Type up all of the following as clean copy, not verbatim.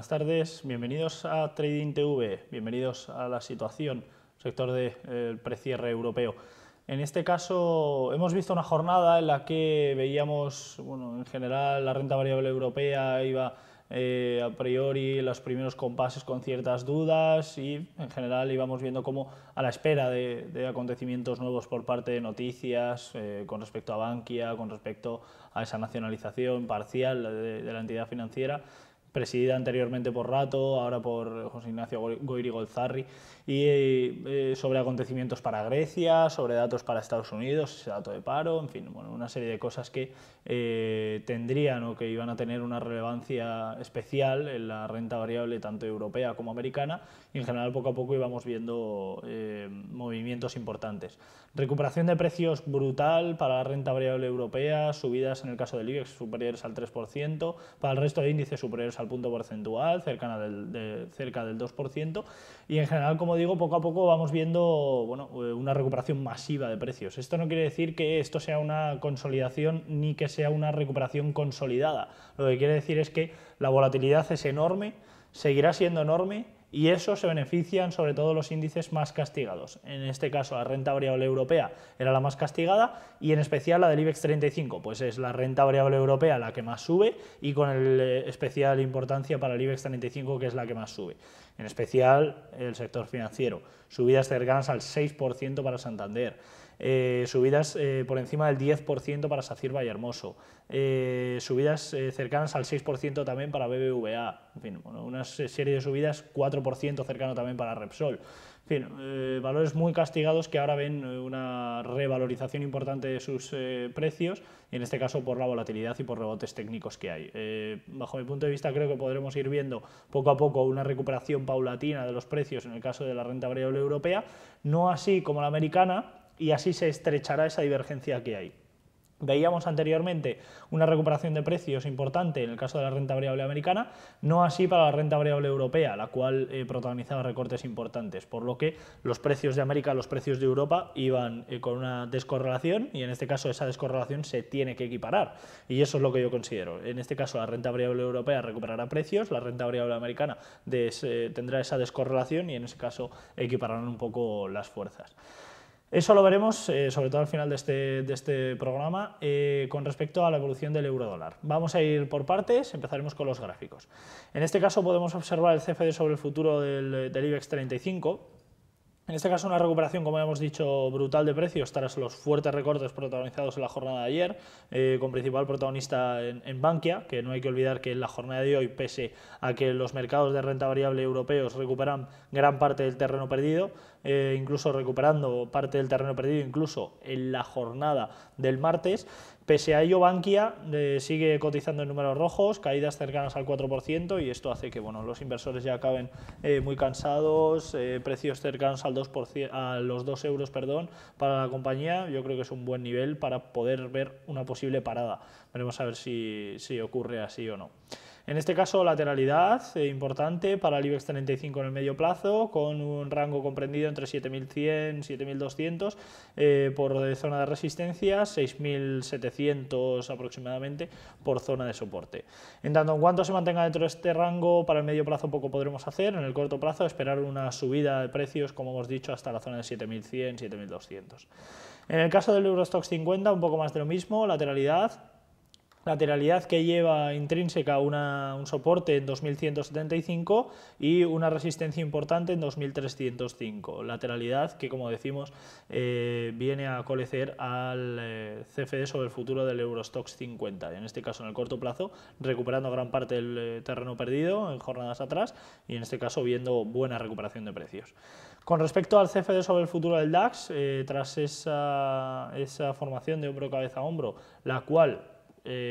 Buenas tardes, bienvenidos a Trading TV, bienvenidos a la situación, sector del precierre europeo. En este caso hemos visto una jornada en la que veíamos, bueno, en general la renta variable europea iba a priori los primeros compases con ciertas dudas y en general íbamos viendo como a la espera de acontecimientos nuevos por parte de noticias con respecto a Bankia, con respecto a esa nacionalización parcial de la entidad financiera, presidida anteriormente por Rato, ahora por José Ignacio Goyri-Golzarri, y sobre acontecimientos para Grecia, sobre datos para Estados Unidos, ese dato de paro, en fin, bueno, una serie de cosas que tendrían o que iban a tener una relevancia especial en la renta variable tanto europea como americana, y en general poco a poco íbamos viendo movimientos importantes. Recuperación de precios brutal para la renta variable europea, subidas en el caso del IBEX superiores al 3%, para el resto de índices superiores al punto porcentual, cerca del 2%, y en general, como digo, poco a poco vamos viendo, bueno, una recuperación masiva de precios. Esto no quiere decir que esto sea una consolidación ni que sea una recuperación consolidada. Lo que quiere decir es que la volatilidad es enorme, seguirá siendo enorme, y eso se benefician sobre todo los índices más castigados. En este caso la renta variable europea era la más castigada y en especial la del IBEX 35, pues es la renta variable europea la que más sube y con especial importancia para el IBEX 35 que es la que más sube. En especial el sector financiero, subidas cercanas al 6% para Santander. Subidas por encima del 10% para SACIR Vallehermoso, subidas cercanas al 6% también para BBVA, en fin, bueno, una serie de subidas, 4% cercano también para Repsol. En fin, valores muy castigados que ahora ven una revalorización importante de sus precios, y en este caso por la volatilidad y por rebotes técnicos que hay. Bajo mi punto de vista creo que podremos ir viendo poco a poco una recuperación paulatina de los precios en el caso de la renta variable europea, no así como la americana, y así se estrechará esa divergencia que hay. Veíamos anteriormente una recuperación de precios importante en el caso de la renta variable americana, no así para la renta variable europea, la cual protagonizaba recortes importantes, por lo que los precios de América, los precios de Europa iban con una descorrelación, y en este caso esa descorrelación se tiene que equiparar, y eso es lo que yo considero. En este caso la renta variable europea recuperará precios, la renta variable americana tendrá esa descorrelación y en ese caso equipararán un poco las fuerzas. Eso lo veremos, sobre todo al final de este programa, con respecto a la evolución del euro-dólar. Vamos a ir por partes, empezaremos con los gráficos. En este caso podemos observar el CFD sobre el futuro del IBEX 35. En este caso una recuperación, como hemos dicho, brutal de precios tras los fuertes recortes protagonizados en la jornada de ayer, con principal protagonista en Bankia, que no hay que olvidar que en la jornada de hoy, pese a que los mercados de renta variable europeos recuperan gran parte del terreno perdido, incluso recuperando parte del terreno perdido incluso en la jornada del martes, pese a ello Bankia sigue cotizando en números rojos, caídas cercanas al 4%, y esto hace que, bueno, los inversores ya acaben muy cansados, precios cercanos al 2%, a los 2 euros, perdón, para la compañía. Yo creo que es un buen nivel para poder ver una posible parada. Veremos a ver si ocurre así o no. En este caso, lateralidad importante para el IBEX 35 en el medio plazo, con un rango comprendido entre 7.100 y 7.200 por zona de resistencia, 6.700 aproximadamente por zona de soporte. En tanto en cuanto se mantenga dentro de este rango, para el medio plazo poco podremos hacer. En el corto plazo, esperar una subida de precios, como hemos dicho, hasta la zona de 7.100, 7.200. En el caso del Eurostoxx 50, un poco más de lo mismo, lateralidad que lleva intrínseca un soporte en 2.175 y una resistencia importante en 2.305. Lateralidad que, como decimos, viene a colecer al CFD sobre el futuro del Eurostoxx 50. En este caso, en el corto plazo, recuperando gran parte del terreno perdido en jornadas atrás, y en este caso viendo buena recuperación de precios. Con respecto al CFD sobre el futuro del DAX, tras esa formación de hombro cabeza a hombro, la cual,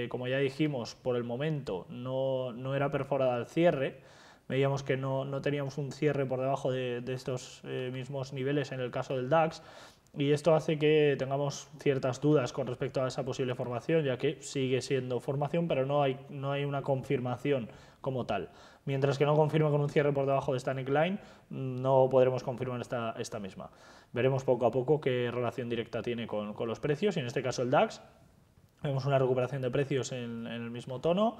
como ya dijimos, por el momento no era perforada al cierre, veíamos que no teníamos un cierre por debajo de estos mismos niveles en el caso del DAX, y esto hace que tengamos ciertas dudas con respecto a esa posible formación, ya que sigue siendo formación, pero no hay una confirmación como tal. Mientras que no confirme con un cierre por debajo de esta neckline, no podremos confirmar esta misma. Veremos poco a poco qué relación directa tiene con los precios, y en este caso el DAX Vemos una recuperación de precios en el mismo tono,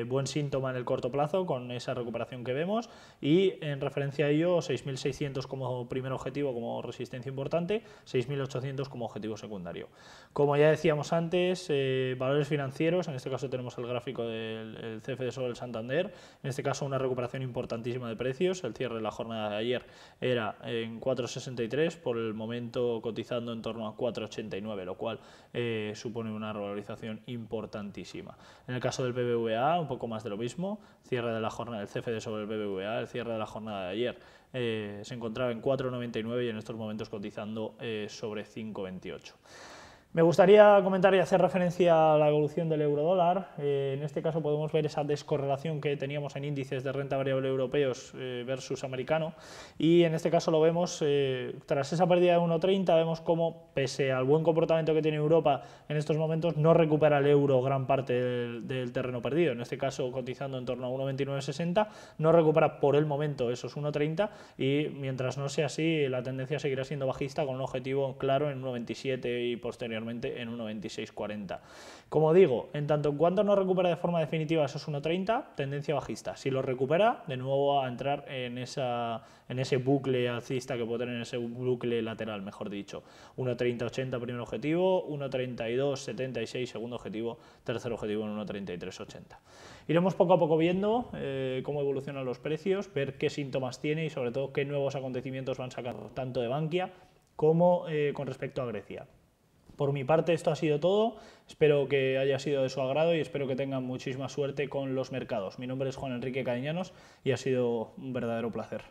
buen síntoma en el corto plazo con esa recuperación que vemos, y en referencia a ello 6.600 como primer objetivo, como resistencia importante, 6.800 como objetivo secundario. Como ya decíamos antes, valores financieros, en este caso tenemos el gráfico del CFD sobre el Santander, en este caso una recuperación importantísima de precios, el cierre de la jornada de ayer era en 4,63, por el momento cotizando en torno a 4,89, lo cual supone una valorización importantísima. En el caso del BBVA, un poco más de lo mismo, cierre de la jornada del CFD sobre el BBVA, el cierre de la jornada de ayer se encontraba en 4,99 y en estos momentos cotizando sobre 5,28. Me gustaría comentar y hacer referencia a la evolución del euro-dólar. En este caso podemos ver esa descorrelación que teníamos en índices de renta variable europeos versus americano, y en este caso lo vemos tras esa pérdida de 1,30, vemos cómo, pese al buen comportamiento que tiene Europa en estos momentos, no recupera el euro gran parte del terreno perdido. En este caso cotizando en torno a 1,2960, no recupera por el momento esos 1,30, y mientras no sea así la tendencia seguirá siendo bajista, con un objetivo claro en 1,27 y posteriormente en 1,2640. Como digo, en tanto en cuanto no recupera de forma definitiva esos 1,30, tendencia bajista. Si lo recupera, de nuevo a entrar en ese bucle alcista que puede tener, en ese bucle lateral, mejor dicho. 1,3080 primer objetivo, 1,3276 segundo objetivo, tercer objetivo en 1,3380. Iremos poco a poco viendo cómo evolucionan los precios, ver qué síntomas tiene y sobre todo qué nuevos acontecimientos van sacando tanto de Bankia como con respecto a Grecia. Por mi parte esto ha sido todo, espero que haya sido de su agrado y espero que tengan muchísima suerte con los mercados. Mi nombre es Juan Enrique Cadeñanos y ha sido un verdadero placer.